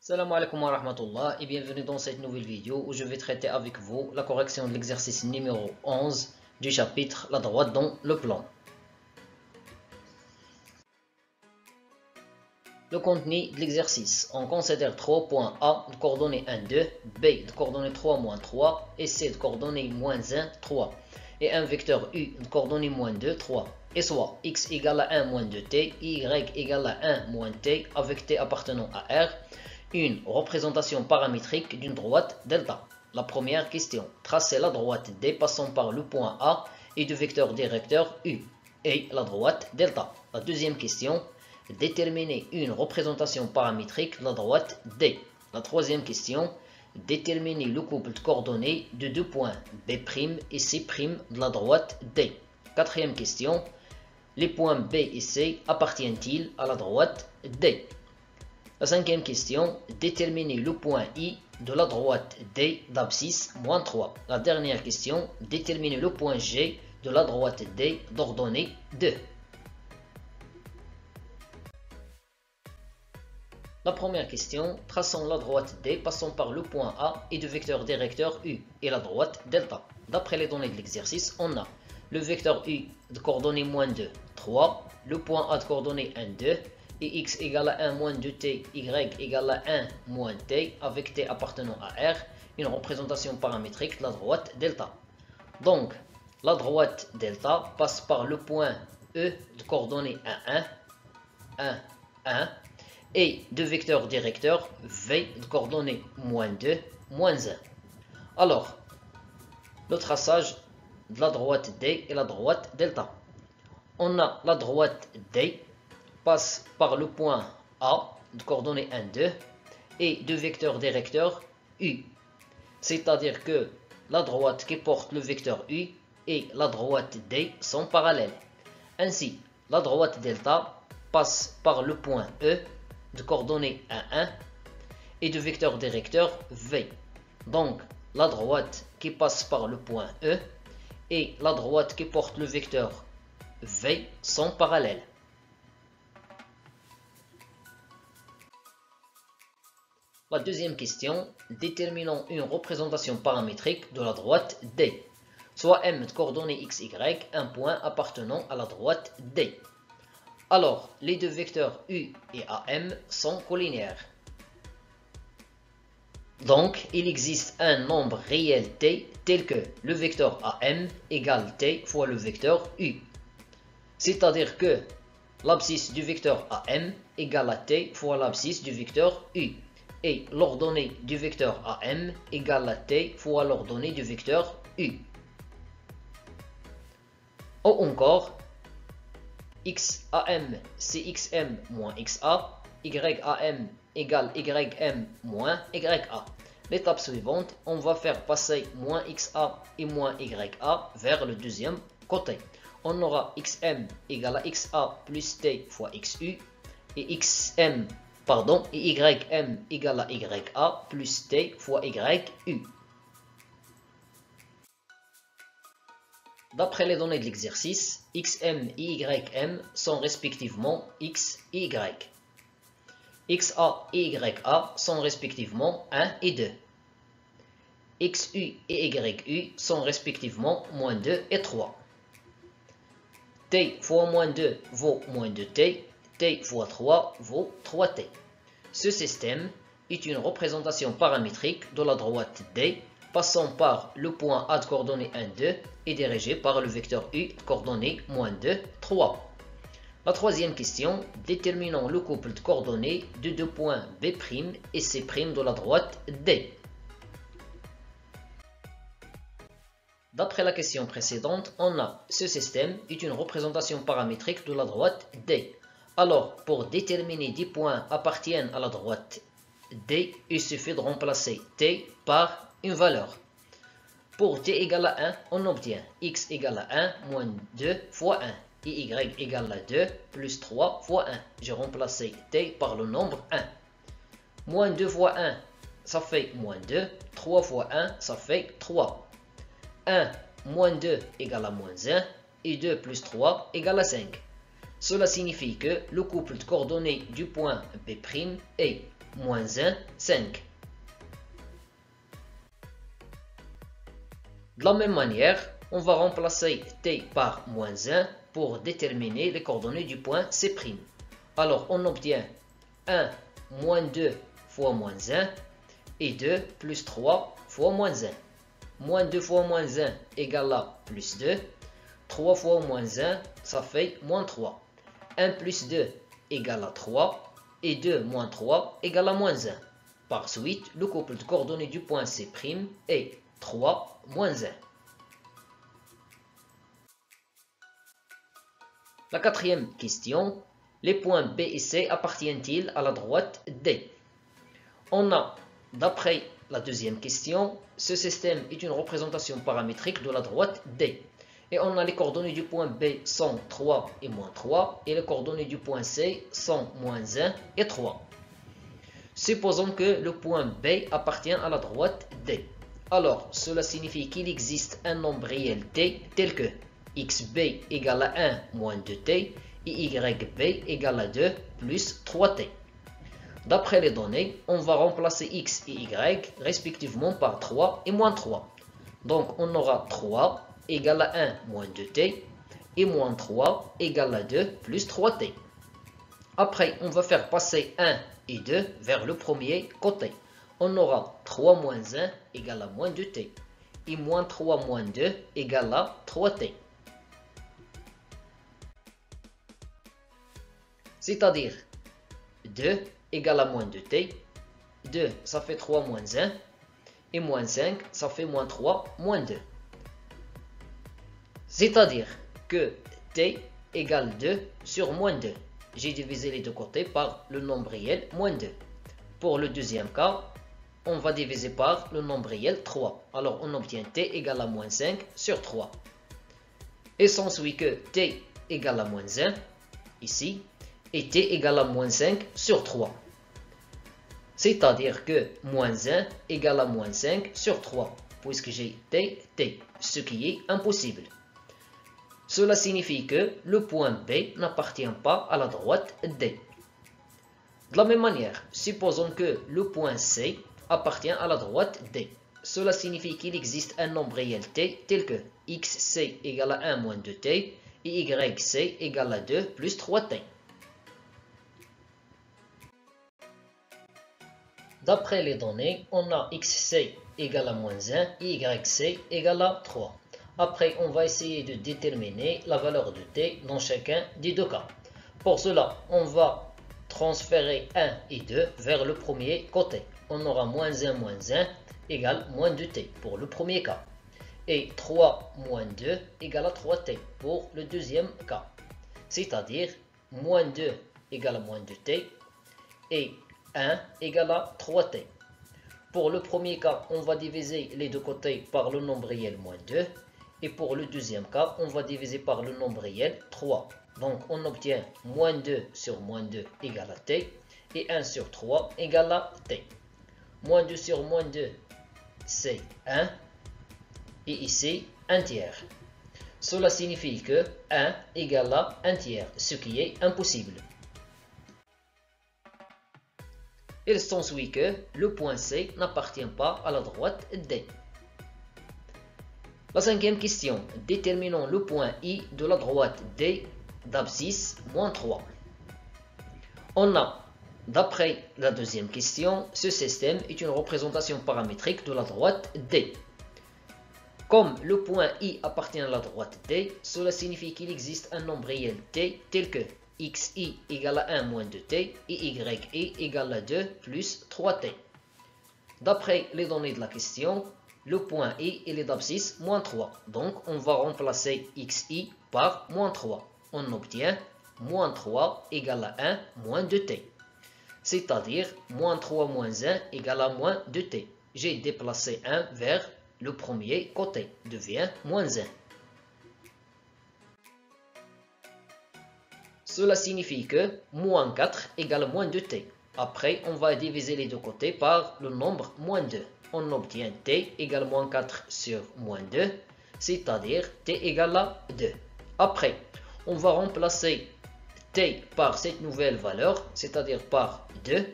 Salam alaikum wa rahmatullah et bienvenue dans cette nouvelle vidéo où je vais traiter avec vous la correction de l'exercice numéro 11 du chapitre La droite dans le plan. Le contenu de l'exercice. On considère 3 points A de coordonnées 1, 2, B de coordonnées 3, moins 3 et C de coordonnées moins 1, 3 et un vecteur U de coordonnées moins 2, 3 et soit x égale à 1 moins 2t, y égale à 1 moins t avec t appartenant à R, une représentation paramétrique d'une droite delta. La première question, tracer la droite D passant par le point A et du vecteur directeur U et la droite delta. La deuxième question, déterminer une représentation paramétrique de la droite D. La troisième question, déterminer le couple de coordonnées de deux points B' et C' de la droite D. Quatrième question, les points B et C appartiennent-ils à la droite D? La cinquième question, déterminer le point I de la droite D d'abscisse moins 3. La dernière question, déterminer le point G de la droite D d'ordonnée 2. La première question, traçons la droite D passant par le point A et du vecteur directeur U et la droite delta. D'après les données de l'exercice, on a le vecteur U de coordonnées moins 2, 3, le point A de coordonnées 1, 2, et x égale à 1 moins 2t, y égale à 1 moins t, avec t appartenant à R, une représentation paramétrique de la droite delta. Donc, la droite delta passe par le point E de coordonnées 1, 1, 1, 1, et de vecteur directeur V de coordonnées moins 2, moins 1. Alors, le traçage de la droite D et la droite delta. On a la droite D passe par le point A de coordonnées 1, 2 et de vecteur directeur U. C'est-à-dire que la droite qui porte le vecteur U et la droite D sont parallèles. Ainsi, la droite delta passe par le point E de coordonnées 1, 1 et de vecteur directeur V. Donc, la droite qui passe par le point E et la droite qui porte le vecteur V sont parallèles. La deuxième question, déterminons une représentation paramétrique de la droite D, soit M de coordonnées x, y, un point appartenant à la droite D. Alors, les deux vecteurs U et AM sont collinéaires. Donc, il existe un nombre réel T tel que le vecteur AM égale T fois le vecteur U. C'est-à-dire que l'abscisse du vecteur AM égale à T fois l'abscisse du vecteur U. Et l'ordonnée du vecteur AM égale à T fois l'ordonnée du vecteur U. Ou encore, XAM c'est XM moins XA, YAM égale YM moins YA. L'étape suivante, on va faire passer moins XA et moins YA vers le deuxième côté. On aura XM égale à XA plus T fois XU et YM égale à YA plus T fois YU. D'après les données de l'exercice, XM et YM sont respectivement X et Y. XA et YA sont respectivement 1 et 2. XU et YU sont respectivement moins 2 et 3. T fois moins 2 vaut moins 2T. T fois 3 vaut 3T. Ce système est une représentation paramétrique de la droite D passant par le point A de coordonnées 1, 2 et dirigé par le vecteur U de coordonnées moins 2, 3. La troisième question, déterminons le couple de coordonnées de deux points B' et C' de la droite D. D'après la question précédente, on a ce système est une représentation paramétrique de la droite D. Alors, pour déterminer des points appartiennent à la droite D, il suffit de remplacer T par une valeur. Pour T égale à 1, on obtient X égale à 1 moins 2 fois 1 et Y égale à 2 plus 3 fois 1. J'ai remplacé T par le nombre 1. Moins 2 fois 1, ça fait moins 2. 3 fois 1, ça fait 3. 1 moins 2 égale à moins 1 et 2 plus 3 égale à 5. Cela signifie que le couple de coordonnées du point B' est moins 1, 5. De la même manière, on va remplacer t par moins 1 pour déterminer les coordonnées du point C'. Alors on obtient 1 moins 2 fois moins 1 et 2 plus 3 fois moins 1. Moins 2 fois moins 1 égale à plus 2. 3 fois moins 1, ça fait moins 3. 1 plus 2 égale à 3. Et 2 moins 3 égale à moins 1. Par suite, le couple de coordonnées du point C' est 3 moins 1. La quatrième question, les points B et C appartiennent-ils à la droite D? On a, d'après la deuxième question, ce système est une représentation paramétrique de la droite D. Et on a les coordonnées du point B sont 3 et moins 3, et les coordonnées du point C sont moins 1 et 3. Supposons que le point B appartient à la droite D. Alors, cela signifie qu'il existe un nombre réel T tel que xb égale à 1 moins 2t et yb égale à 2 plus 3t. D'après les données, on va remplacer x et y respectivement par 3 et moins 3. Donc on aura 3 égale à 1 moins 2t et moins 3 égale à 2 plus 3t. Après, on va faire passer 1 et 2 vers le premier côté. On aura 3 moins 1 égale à moins 2t et moins 3 moins 2 égale à 3t. C'est-à-dire 2 égale à moins 2t, 2 ça fait 3 moins 1, et moins 5 ça fait moins 3 moins 2. C'est-à-dire que t égale 2 sur moins 2. J'ai divisé les deux côtés par le nombre réel moins 2. Pour le deuxième cas, on va diviser par le nombre réel 3. Alors on obtient t égale à moins 5 sur 3. Et s'ensuit que t égale à moins 1, ici, et t égale à moins 5 sur 3. C'est-à-dire que moins 1 égale à moins 5 sur 3, puisque j'ai t, ce qui est impossible. Cela signifie que le point B n'appartient pas à la droite D. De la même manière, supposons que le point C appartient à la droite D. Cela signifie qu'il existe un nombre réel t tel que xc égale à 1 moins 2t et yc égale à 2 plus 3t. D'après les données, on a xc égale à moins 1 et yc égale à 3. Après, on va essayer de déterminer la valeur de t dans chacun des deux cas. Pour cela, on va transférer 1 et 2 vers le premier côté. On aura moins 1 égale moins 2t pour le premier cas. Et 3 moins 2 égale à 3t pour le deuxième cas. C'est-à-dire moins 2 égale à moins 2t et 1 égale à 3t. Pour le premier cas, on va diviser les deux côtés par le nombre réel moins 2. Et pour le deuxième cas, on va diviser par le nombre réel 3. Donc on obtient moins 2 sur moins 2 égale à t. Et 1 sur 3 égale à t. Moins 2 sur moins 2, c'est 1. Et ici, 1 tiers. Cela signifie que 1 égale à 1 tiers, ce qui est impossible. Il s'ensuit que le point C n'appartient pas à la droite D. La cinquième question. Déterminons le point I de la droite D d'abscisse moins 3. On a, d'après la deuxième question, ce système est une représentation paramétrique de la droite D. Comme le point I appartient à la droite D, cela signifie qu'il existe un nombre réel T tel que xi égale à 1 moins 2t et yi égale à 2 plus 3t. D'après les données de la question, le point I est d'abscisse moins 3. Donc on va remplacer xi par moins 3. On obtient moins 3 égale à 1 moins 2t. C'est-à-dire moins 3 moins 1 égale à moins 2t. J'ai déplacé 1 vers le premier côté, devient moins 1. Cela signifie que moins 4 égale moins 2t. Après, on va diviser les deux côtés par le nombre moins 2. On obtient t égale moins 4 sur moins 2, c'est-à-dire t égale à 2. Après, on va remplacer t par cette nouvelle valeur, c'est-à-dire par 2,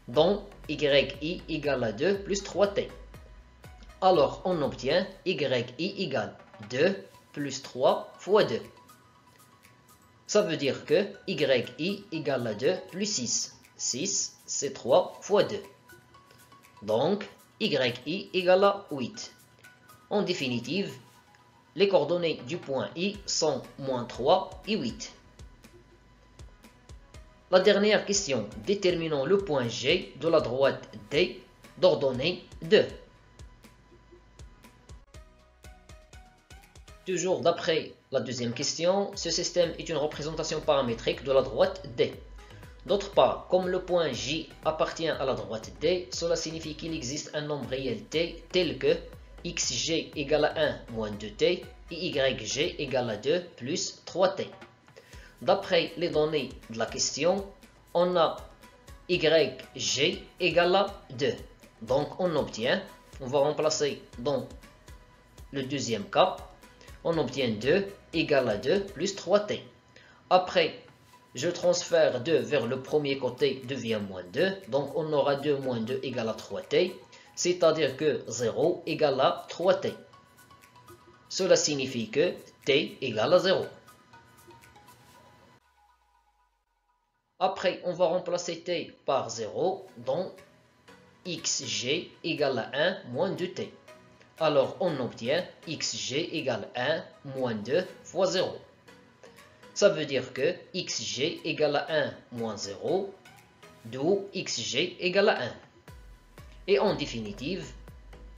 dont yi égale à 2 plus 3t. Alors on obtient yi égale 2 plus 3 fois 2. Ça veut dire que yi égale à 2 plus 6. 6, c'est 3 fois 2. Donc, yi égale à 8. En définitive, les coordonnées du point I sont moins 3 et 8. La dernière question, déterminons le point G de la droite D d'ordonnée 2. Toujours d'après la deuxième question, ce système est une représentation paramétrique de la droite D. D'autre part, comme le point J appartient à la droite D, cela signifie qu'il existe un nombre réel T tel que xg égale à 1 moins 2t et yg égale à 2 plus 3t. D'après les données de la question, on a yg égale à 2. Donc on obtient, on va remplacer dans le deuxième cas, on obtient 2 égale à 2 plus 3t. Après, je transfère 2 vers le premier côté, devient moins 2. Donc on aura 2 moins 2 égale à 3t. C'est-à-dire que 0 égale à 3t. Cela signifie que t égale à 0. Après, on va remplacer t par 0, donc xg égale à 1 moins 2t. Alors, on obtient xg égale 1 moins 2 fois 0. Ça veut dire que xg égale à 1 moins 0, d'où xg égale à 1. Et en définitive,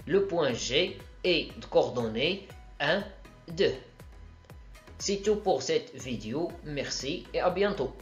le point G est de coordonnées 1, 2. C'est tout pour cette vidéo. Merci et à bientôt.